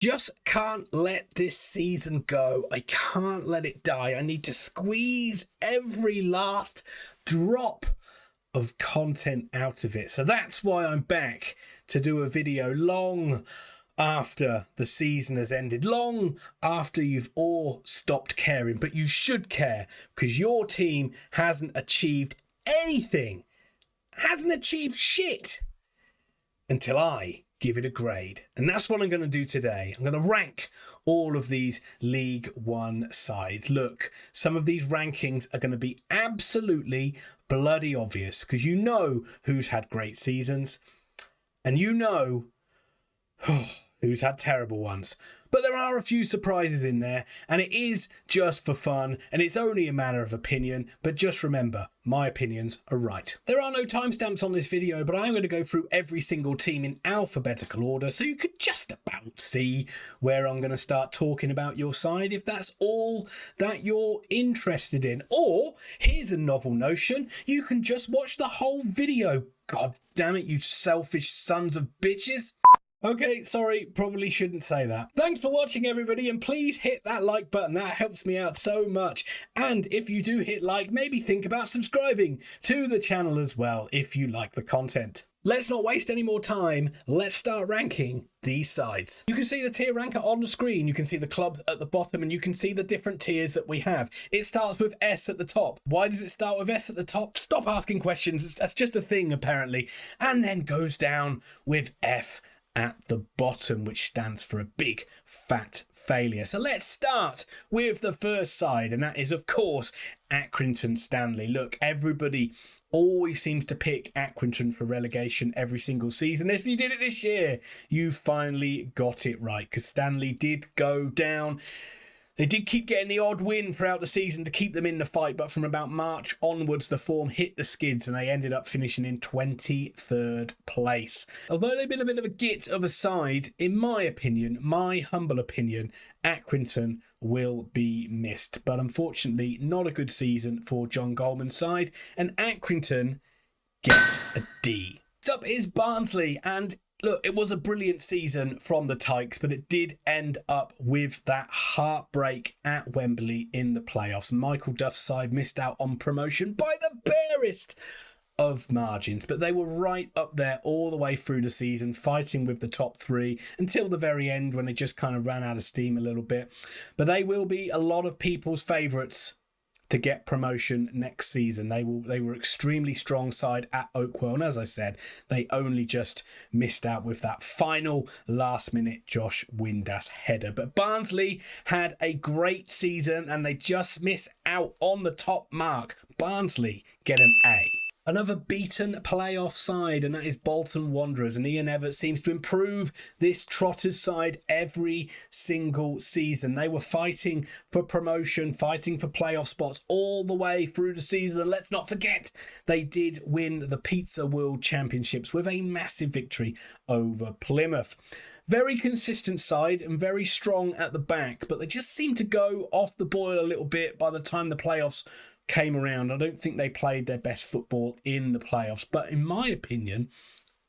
Just can't let this season go. I can't let it die. I need to squeeze every last drop of content out of it. So that's why I'm back to do a video long after the season has ended, long after you've all stopped caring. But you should care because your team hasn't achieved anything, hasn't achieved shit until I give it a grade. And that's what I'm going to do today. I'm going to rank all of these League One sides. Look, some of these rankings are going to be absolutely bloody obvious because you know who's had great seasons and you know who's had terrible ones. But there are a few surprises in there, and it is just for fun, and it's only a matter of opinion, but just remember, my opinions are right. There are no timestamps on this video, but I'm going to go through every single team in alphabetical order, so you could just about see where I'm going to start talking about your side, if that's all that you're interested in. Or, here's a novel notion, you can just watch the whole video. God damn it, you selfish sons of bitches. Okay, sorry, probably shouldn't say that. Thanks for watching, everybody, and please hit that like button. That helps me out so much. And if you do hit like, maybe think about subscribing to the channel as well if you like the content. Let's not waste any more time. Let's start ranking these sides. You can see the tier ranker on the screen. You can see the clubs at the bottom, and you can see the different tiers that we have. It starts with S at the top. Why does it start with S at the top? Stop asking questions. That's just a thing, apparently. And then goes down with F at the bottom, which stands for a big fat failure. So let's start with the first side, and that is, of course, Accrington Stanley. Look, everybody always seems to pick Accrington for relegation every single season. If you did it this year, you finally got it right, because Stanley did go down. They did keep getting the odd win throughout the season to keep them in the fight, but from about March onwards, the form hit the skids and they ended up finishing in 23rd place. Although they've been a bit of a git of a side, in my opinion, my humble opinion, Accrington will be missed. But unfortunately, not a good season for John Goleman's side, and Accrington get a D. Next up is Barnsley, and look, it was a brilliant season from the Tykes, but it did end up with that heartbreak at Wembley in the playoffs. Michael Duff's side missed out on promotion by the barest of margins, but they were right up there all the way through the season, fighting with the top three until the very end when they just kind of ran out of steam a little bit. But they will be a lot of people's favourites to get promotion next season. They were extremely strong side at Oakwell, and as I said, they only just missed out with that final last minute Josh Windass header. But Barnsley had a great season and they just miss out on the top mark. Barnsley get an A. Another beaten playoff side, and that is Bolton Wanderers. And Ian Evatt seems to improve this Trotters side every single season. They were fighting for promotion, fighting for playoff spots all the way through the season. And let's not forget, they did win the Pizza World Championships with a massive victory over Plymouth. Very consistent side and very strong at the back, but they just seemed to go off the boil a little bit by the time the playoffs came around. I don't think they played their best football in the playoffs, but in my opinion,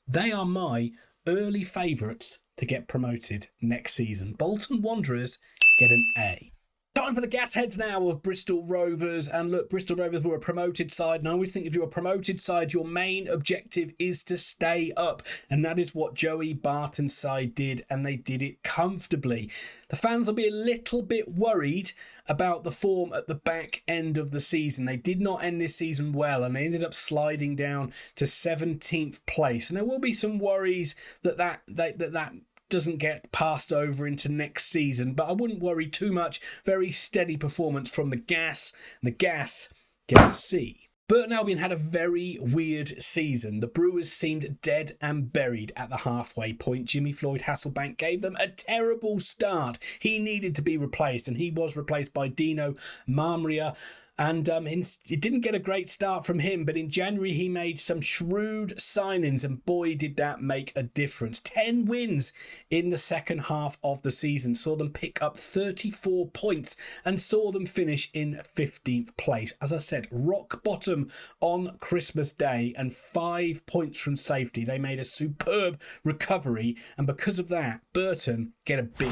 they are my early favourites to get promoted next season. Bolton Wanderers get an A. Time for the gas heads now of Bristol Rovers. And look, Bristol Rovers were a promoted side, and I always think if you're a promoted side, your main objective is to stay up, and that is what Joey Barton's side did, and they did it comfortably. The fans will be a little bit worried about the form at the back end of the season. They did not end this season well, and they ended up sliding down to 17th place, and there will be some worries that doesn't get passed over into next season, but I wouldn't worry too much. Very steady performance from the Gas. The Gas get a C. Burton Albion had a very weird season. The Brewers seemed dead and buried at the halfway point. Jimmy Floyd Hasselbank gave them a terrible start. He needed to be replaced, and he was replaced by Dino Marmria. And it didn't get a great start from him, but in January he made some shrewd signings, and boy, did that make a difference. 10 wins in the second half of the season saw them pick up 34 points and saw them finish in 15th place. As I said, rock bottom on Christmas Day and 5 points from safety. They made a superb recovery, and because of that, Burton get a B.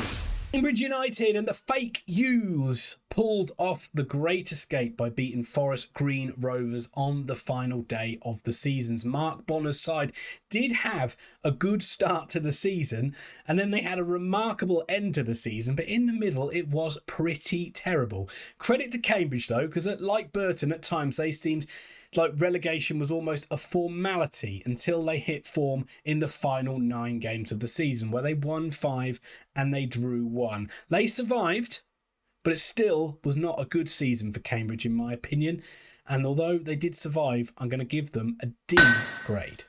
Cambridge United and the fake U's pulled off the great escape by beating Forest Green Rovers on the final day of the seasons. Mark Bonner's side did have a good start to the season, and then they had a remarkable end to the season, but in the middle it was pretty terrible. Credit to Cambridge though, because like Burton at times they seemed like relegation was almost a formality until they hit form in the final 9 games of the season, where they won 5 and they drew 1. They survived, but it still was not a good season for Cambridge in my opinion, and although they did survive, I'm going to give them a D grade.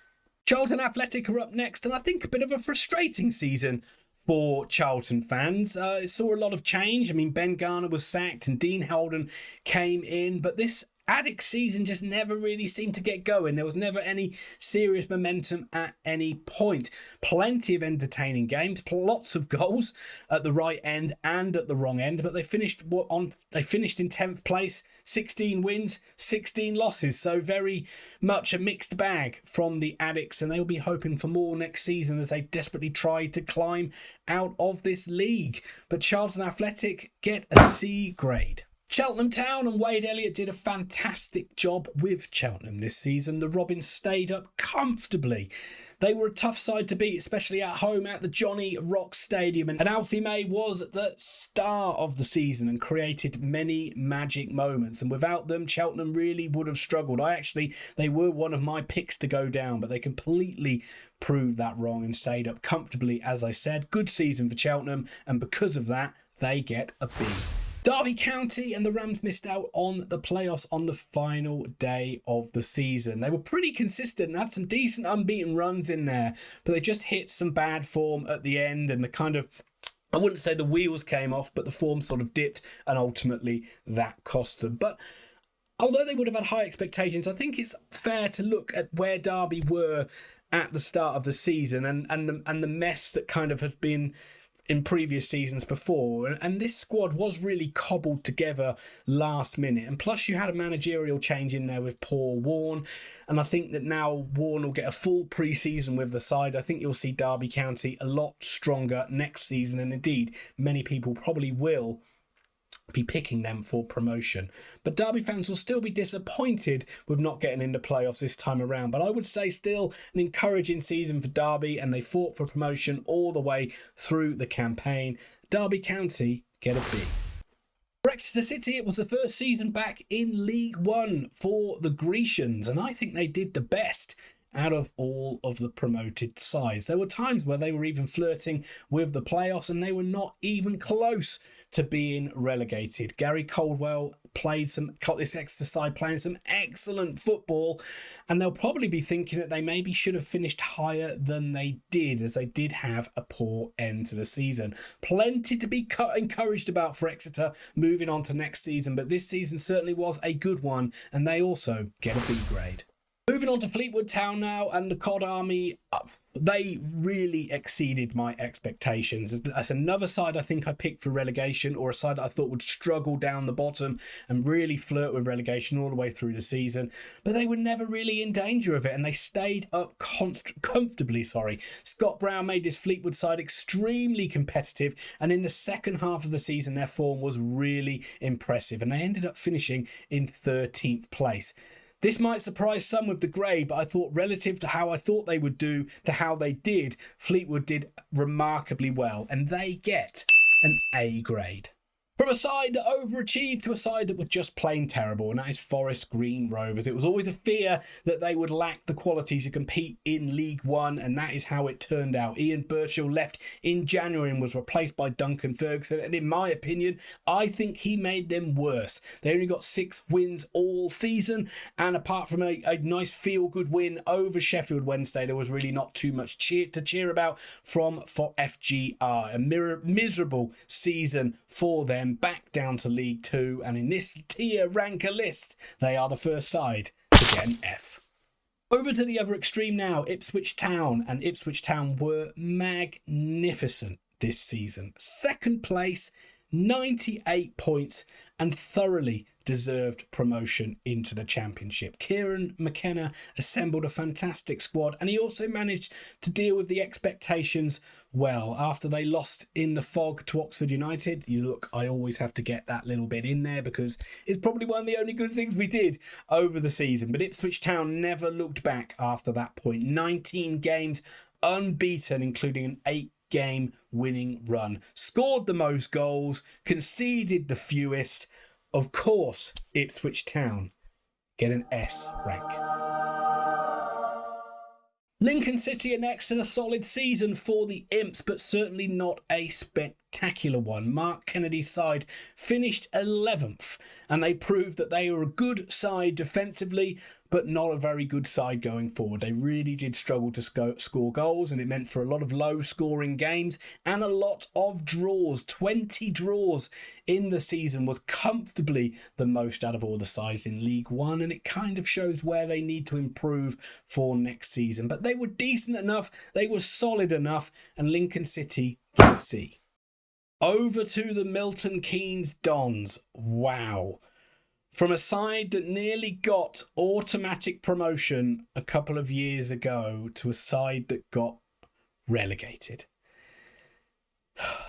Charlton Athletic are up next, and I think a bit of a frustrating season for Charlton fans. It saw a lot of change. I mean, Ben Garner was sacked and Dean Holden came in, but this Addict season just never really seemed to get going. There was never any serious momentum at any point. Plenty of entertaining games, lots of goals at the right end and at the wrong end, but they finished in 10th place, 16 wins, 16 losses. So very much a mixed bag from the Addicts, and they'll be hoping for more next season as they desperately try to climb out of this league. But Charlton Athletic get a C grade. Cheltenham Town and Wade Elliott did a fantastic job with Cheltenham this season. The Robins stayed up comfortably. They were a tough side to beat, especially at home at the Johnny Rock Stadium. And Alfie May was the star of the season and created many magic moments. And without them, Cheltenham really would have struggled. They were one of my picks to go down, but they completely proved that wrong and stayed up comfortably, as I said. Good season for Cheltenham, and because of that, they get a B. Derby County and the Rams missed out on the playoffs on the final day of the season. They were pretty consistent and had some decent unbeaten runs in there, but they just hit some bad form at the end, and I wouldn't say the wheels came off, but the form sort of dipped, and ultimately that cost them. But although they would have had high expectations, I think it's fair to look at where Derby were at the start of the season and the mess that kind of has been in previous seasons before, and this squad was really cobbled together last minute, and plus you had a managerial change in there with Paul Warne, and I think that now Warne will get a full pre-season with the side. I think you'll see Derby County a lot stronger next season, and indeed many people probably will be picking them for promotion. But Derby fans will still be disappointed with not getting into playoffs this time around. But I would say still an encouraging season for Derby, and they fought for promotion all the way through the campaign. Derby County get a B. For Exeter City, it was the first season back in League One for the Grecians, and I think they did the best out of all of the promoted sides. There were times where they were even flirting with the playoffs, and they were not even close to being relegated. Gary Caldwell got this Exeter side playing some excellent football, and they'll probably be thinking that they maybe should have finished higher than they did, as they did have a poor end to the season. Plenty to be encouraged about for Exeter moving on to next season, but this season certainly was a good one, and they also get a B grade. Moving on to Fleetwood Town now, and the Cod Army, they really exceeded my expectations. That's another side I think I picked for relegation, or a side that I thought would struggle down the bottom and really flirt with relegation all the way through the season. But they were never really in danger of it, and they stayed up comfortably. Scott Brown made this Fleetwood side extremely competitive, and in the second half of the season their form was really impressive, and they ended up finishing in 13th place. This might surprise some with the grade, but I thought relative to how I thought they would do to how they did, Fleetwood did remarkably well, and they get an A grade. From a side that overachieved to a side that were just plain terrible, and that is Forest Green Rovers. It was always a fear that they would lack the quality to compete in League One, and that is how it turned out. Ian Burchell left in January and was replaced by Duncan Ferguson, and in my opinion, I think he made them worse. They only got 6 wins all season, and apart from a nice feel-good win over Sheffield Wednesday, there was really not too much to cheer about for FGR. A miserable season for them. them back down to League Two, and in this tier ranker list, they are the first side to get an F. Over to the other extreme now, Ipswich Town, and Ipswich Town were magnificent this season. Second place, 98 points, and thoroughly deserved promotion into the Championship. Kieran McKenna assembled a fantastic squad, and he also managed to deal with the expectations well. After they lost in the fog to Oxford United, I always have to get that little bit in there because it's probably one of the only good things we did over the season. But Ipswich Town never looked back after that point. 19 games unbeaten, including an 8-game winning run. Scored the most goals, conceded the fewest. Of course, Ipswich Town get an S rank. Lincoln City are next in a solid season for the Imps, but certainly not a spectacular one. Mark Kennedy's side finished 11th, and they proved that they were a good side defensively, but not a very good side going forward. They really did struggle to score goals, and it meant for a lot of low-scoring games and a lot of draws. 20 draws in the season was comfortably the most out of all the sides in League One, and it kind of shows where they need to improve for next season. But they were decent enough, they were solid enough, and Lincoln City can see. Over to the Milton Keynes Dons. Wow. From a side that nearly got automatic promotion a couple of years ago to a side that got relegated.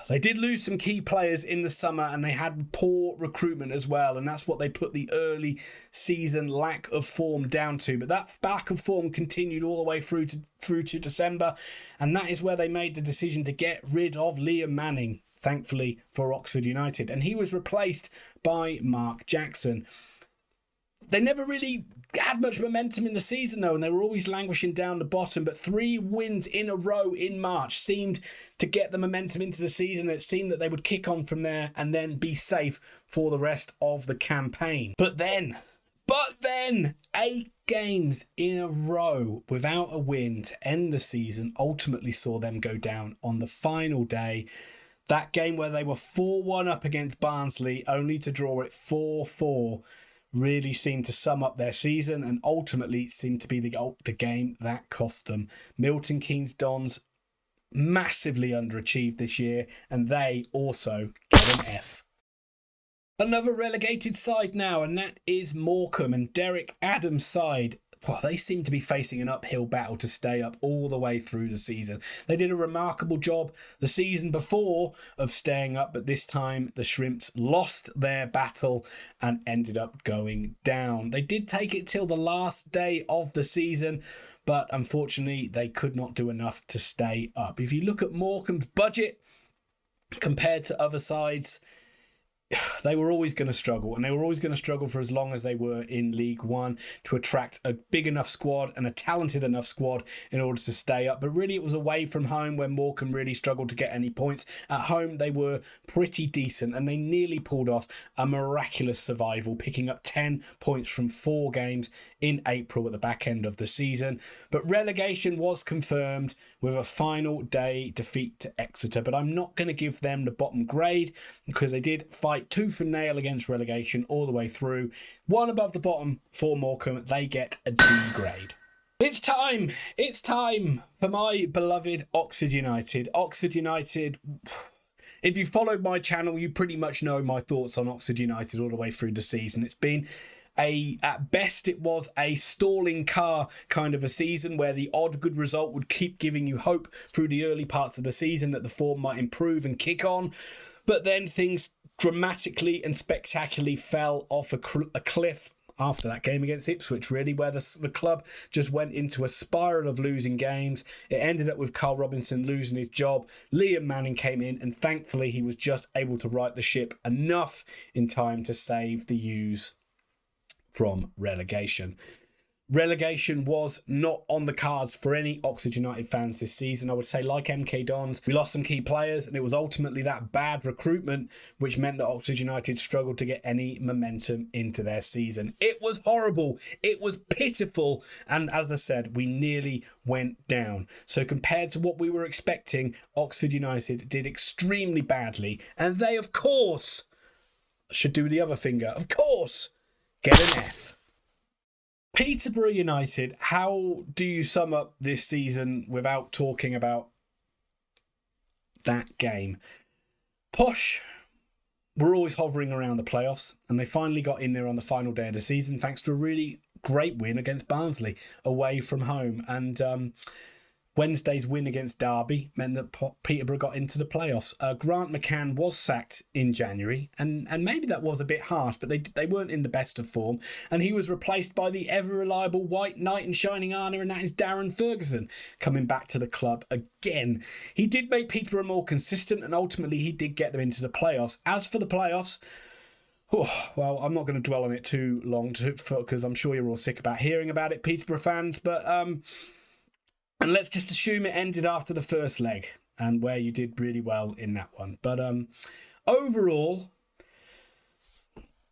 They did lose some key players in the summer, and they had poor recruitment as well, and that's what they put the early season lack of form down to. But that lack of form continued all the way through to December, and that is where they made the decision to get rid of Liam Manning, thankfully for Oxford United, and he was replaced by Mark Jackson. They never really had much momentum in the season though, and they were always languishing down the bottom, but 3 wins in a row in March seemed to get the momentum into the season. It seemed that they would kick on from there and then be safe for the rest of the campaign. But then 8 games in a row without a win to end the season ultimately saw them go down on the final day. That game where they were 4-1 up against Barnsley, only to draw it 4-4, really seemed to sum up their season, and ultimately it seemed to be the game that cost them. Milton Keynes Dons massively underachieved this year, and they also get an F. Another relegated side now, and that is Morecambe, and Derek Adams' side. Well, they seem to be facing an uphill battle to stay up all the way through the season. They did a remarkable job the season before of staying up, but this time the Shrimps lost their battle and ended up going down. They did take it till the last day of the season, but unfortunately they could not do enough to stay up. If you look at Morecambe's budget compared to other sides, they were always going to struggle, and they were always going to struggle for as long as they were in League One to attract a big enough squad and a talented enough squad in order to stay up. But really it was away from home where Morecambe really struggled to get any points. At home they were pretty decent, and they nearly pulled off a miraculous survival, picking up 10 points from 4 games in April at the back end of the season. But relegation was confirmed with a final day defeat to Exeter, but I'm not going to give them the bottom grade because they did fight tooth and nail against relegation all the way through. One above the bottom for Morecambe, they get a D grade. It's time for my beloved Oxford United. Oxford United, if you followed my channel, you pretty much know my thoughts on Oxford United all the way through the season. It's been at best it was a stalling car kind of a season where the odd good result would keep giving you hope through the early parts of the season that the form might improve and kick on, but then things dramatically and spectacularly fell off a cliff after that game against Ipswich, really, where the club just went into a spiral of losing games. It ended up with Carl Robinson losing his job. Liam Manning came in, and thankfully he was just able to right the ship enough in time to save the U's from relegation. Relegation was not on the cards for any Oxford United fans this season. I would say, like MK Dons, we lost some key players, and it was ultimately that bad recruitment which meant that Oxford United struggled to get any momentum into their season. It was horrible. It was pitiful. And as I said, we nearly went down. So compared to what we were expecting, Oxford United did extremely badly. And they, of course, should do the other finger. Of course, get an F. Peterborough United, how do you sum up this season without talking about that game? Posh were always hovering around the playoffs, and they finally got in there on the final day of the season thanks to a really great win against Barnsley away from home. And Wednesday's win against Derby meant that Peterborough got into the playoffs. Grant McCann was sacked in January, and maybe that was a bit harsh, but they weren't in the best of form, and he was replaced by the ever-reliable white knight in shining armour, and that is Darren Ferguson, coming back to the club again. He did make Peterborough more consistent, and ultimately he did get them into the playoffs. As for the playoffs, well, I'm not going to dwell on it too long because I'm sure you're all sick about hearing about it, Peterborough fans, but and let's just assume it ended after the first leg, and where you did really well in that one. But overall,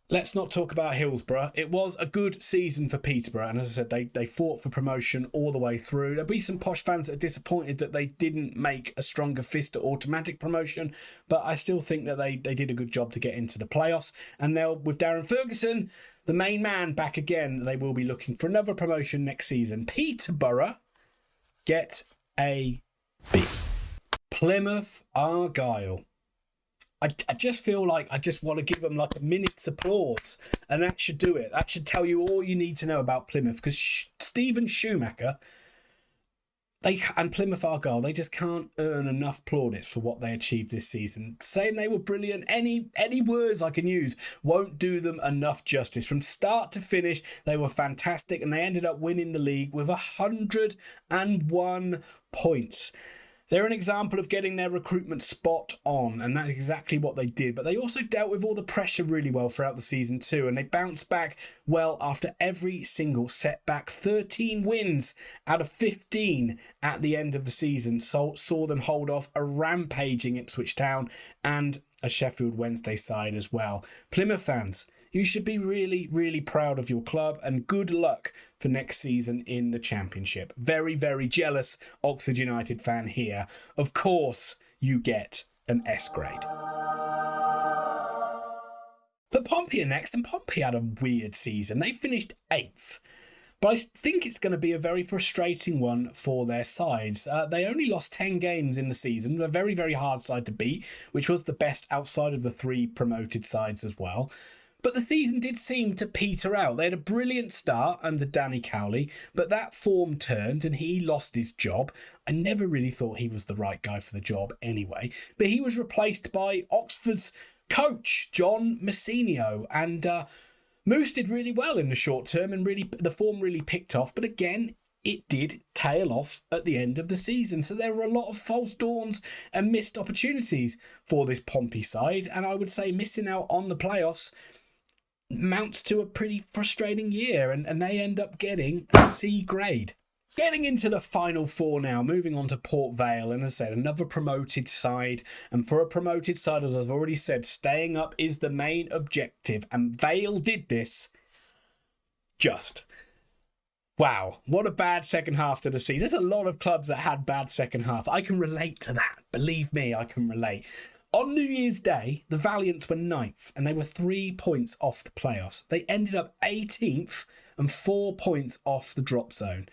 let's not talk about Hillsborough. It was a good season for Peterborough, and as I said, they fought for promotion all the way through. There'll be some Posh fans that are disappointed that they didn't make a stronger fist at automatic promotion, but I still think that they did a good job to get into the playoffs. And now, with Darren Ferguson, the main man, back again, they will be looking for another promotion next season. Peterborough get a B. Plymouth Argyle. I just feel like I just want to give them like a minute's applause, and that should do it. That should tell you all you need to know about Plymouth, because Stephen Schumacher and Plymouth Argyle, they just can't earn enough plaudits for what they achieved this season. Saying they were brilliant, any words I can use won't do them enough justice. From start to finish, they were fantastic, and they ended up winning the league with 101 points. They're an example of getting their recruitment spot on, and that's exactly what they did. But they also dealt with all the pressure really well throughout the season too, and they bounced back well after every single setback. 13 wins out of 15 at the end of the season saw them hold off a rampaging Ipswich Town and a Sheffield Wednesday side as well. Plymouth fans, you should be really, really proud of your club, and good luck for next season in the Championship. Very, very jealous Oxford United fan here. Of course, you get an S grade. But Pompey are next, and Pompey had a weird season. They finished 8th. But I think it's going to be a very frustrating one for their sides. They only lost 10 games in the season, a very, very hard side to beat, which was the best outside of the 3 promoted sides as well. But the season did seem to peter out. They had a brilliant start under Danny Cowley, but that form turned and he lost his job. I never really thought he was the right guy for the job anyway, but he was replaced by Oxford's coach, John Messinio, and Moose did really well in the short term, and really the form really picked off. But again, it did tail off at the end of the season. So there were a lot of false dawns and missed opportunities for this Pompey side. And I would say missing out on the playoffs amounts to a pretty frustrating year, and they end up getting a C grade. Getting into the final 4 now, moving on to Port Vale, and as I said, another promoted side. And for a promoted side, as I've already said, staying up is the main objective, and Vale did this just. Wow, what a bad second half to the season. There's a lot of clubs that had bad second halves. I can relate to that. Believe me, I can relate. On New Year's Day, the Valiants were 9th, and they were 3 points off the playoffs. They ended up 18th and 4 points off the drop zone.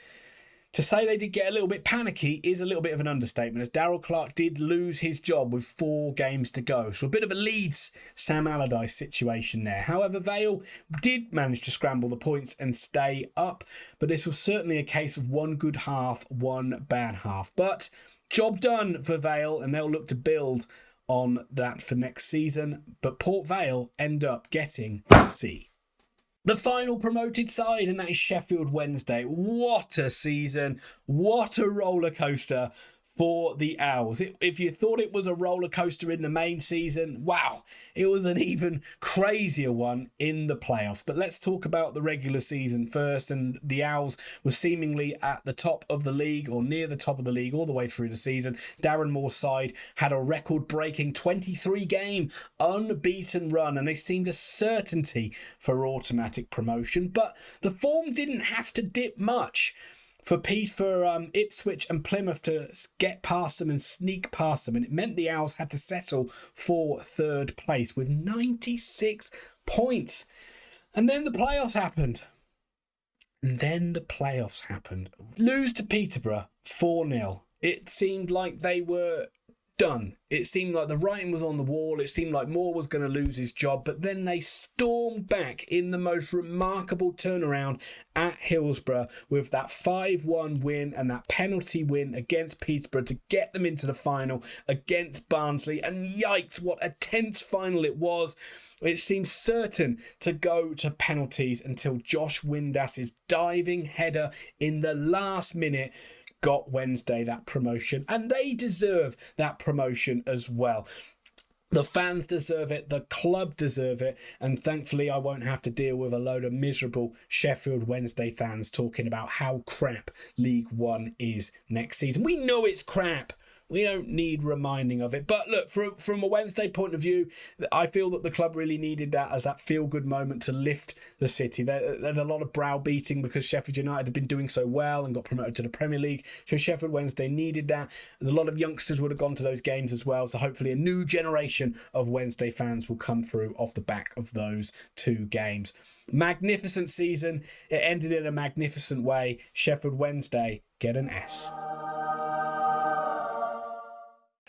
To say they did get a little bit panicky is a little bit of an understatement, as Darryl Clark did lose his job with 4 games to go. So a bit of a Leeds Sam Allardyce situation there. However, Vale did manage to scramble the points and stay up, but this was certainly a case of one good half, one bad half. But job done for Vale, and they'll look to build on that for next season. But Port Vale end up getting a C. The final promoted side, and that is Sheffield Wednesday. What a season. What a roller coaster for the Owls. If you thought it was a roller coaster in the main season, wow, it was an even crazier one in the playoffs. But let's talk about the regular season first. And the Owls were seemingly at the top of the league, or near the top of the league, all the way through the season. Darren Moore's side had a record-breaking 23-game unbeaten run, and they seemed a certainty for automatic promotion. But the form didn't have to dip much for Ipswich and Plymouth to get past them and sneak past them, and it meant the Owls had to settle for third place with 96 points. And then the playoffs happened. Lose to Peterborough 4-0. It seemed like they were done. It seemed like the writing was on the wall. It seemed like Moore was going to lose his job, but then they stormed back in the most remarkable turnaround at Hillsborough with that 5-1 win and that penalty win against Peterborough to get them into the final against Barnsley. And yikes, what a tense final it was. It seemed certain to go to penalties until Josh Windas's diving header in the last minute got Wednesday that promotion, and they deserve that promotion as well. The fans deserve it, the club deserve it, and thankfully I won't have to deal with a load of miserable Sheffield Wednesday fans talking about how crap League One is next season. We know it's crap. We don't need reminding of it. But look, from a Wednesday point of view, I feel that the club really needed that as that feel-good moment to lift the city. There's a lot of browbeating because Sheffield United had been doing so well and got promoted to the Premier League. So Sheffield Wednesday needed that. And a lot of youngsters would have gone to those games as well. So hopefully a new generation of Wednesday fans will come through off the back of those two games. Magnificent season. It ended in a magnificent way. Sheffield Wednesday get an S.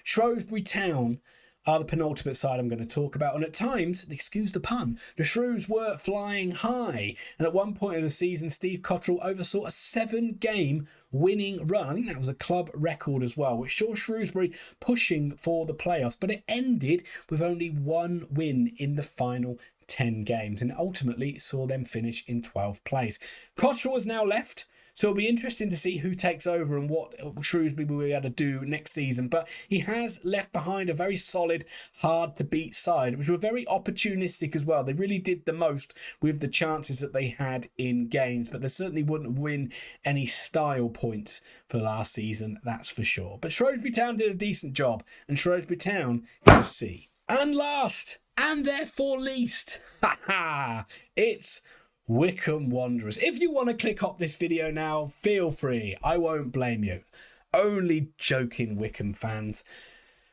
Shrewsbury Town are the penultimate side I'm going to talk about. And at times, excuse the pun, the Shrews were flying high. And at one point in the season, Steve Cottrell oversaw a 7-game winning run. I think that was a club record as well, which saw Shrewsbury pushing for the playoffs. But it ended with only one win in the final 10 games. And ultimately saw them finish in 12th place. Cottrell has now left. So it'll be interesting to see who takes over and what Shrewsbury will be able to do next season. But he has left behind a very solid, hard-to-beat side, which were very opportunistic as well. They really did the most with the chances that they had in games. But they certainly wouldn't win any style points for last season, that's for sure. But Shrewsbury Town did a decent job. And Shrewsbury Town can see. And last, and therefore least, it's Wycombe Wanderers. If you want to click off this video now, feel free. I won't blame you. Only joking, Wycombe fans.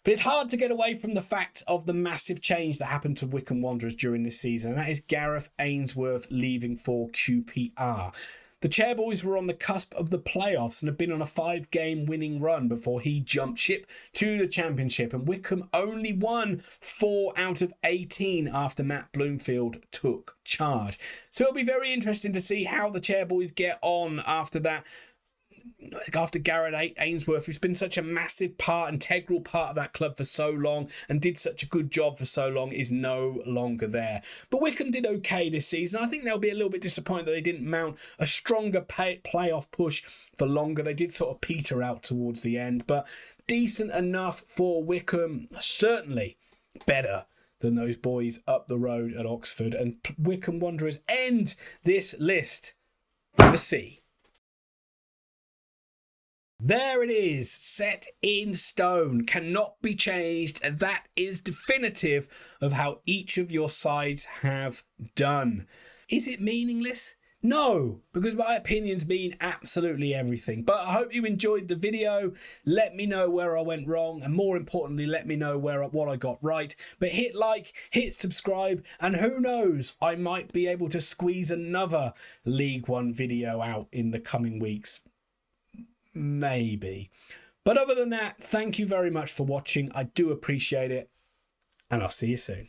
But it's hard to get away from the fact of the massive change that happened to Wycombe Wanderers during this season, and that is Gareth Ainsworth leaving for QPR. The Chairboys were on the cusp of the playoffs and had been on a 5-game winning run before he jumped ship to the Championship, and Wycombe only won 4 out of 18 after Matt Bloomfield took charge. So it'll be very interesting to see how the Chairboys get on after that. After Gareth Ainsworth, who's been such a massive integral part of that club for so long and did such a good job for so long, is no longer there. But Wycombe did okay this season. I think they'll be a little bit disappointed that they didn't mount a stronger playoff push for longer. They did sort of peter out towards the end, but decent enough for Wycombe. Certainly better than those boys up the road at Oxford. And Wycombe Wanderers end this list with a C. There it is, set in stone, cannot be changed, and that is definitive of how each of your sides have done. Is it meaningless? No, because my opinions mean absolutely everything. But I hope you enjoyed the video. Let me know where I went wrong, and more importantly, let me know what I got right. But hit like, hit subscribe, and who knows, I might be able to squeeze another League One video out in the coming weeks. Maybe. But other than that, thank you very much for watching. I do appreciate it, and I'll see you soon.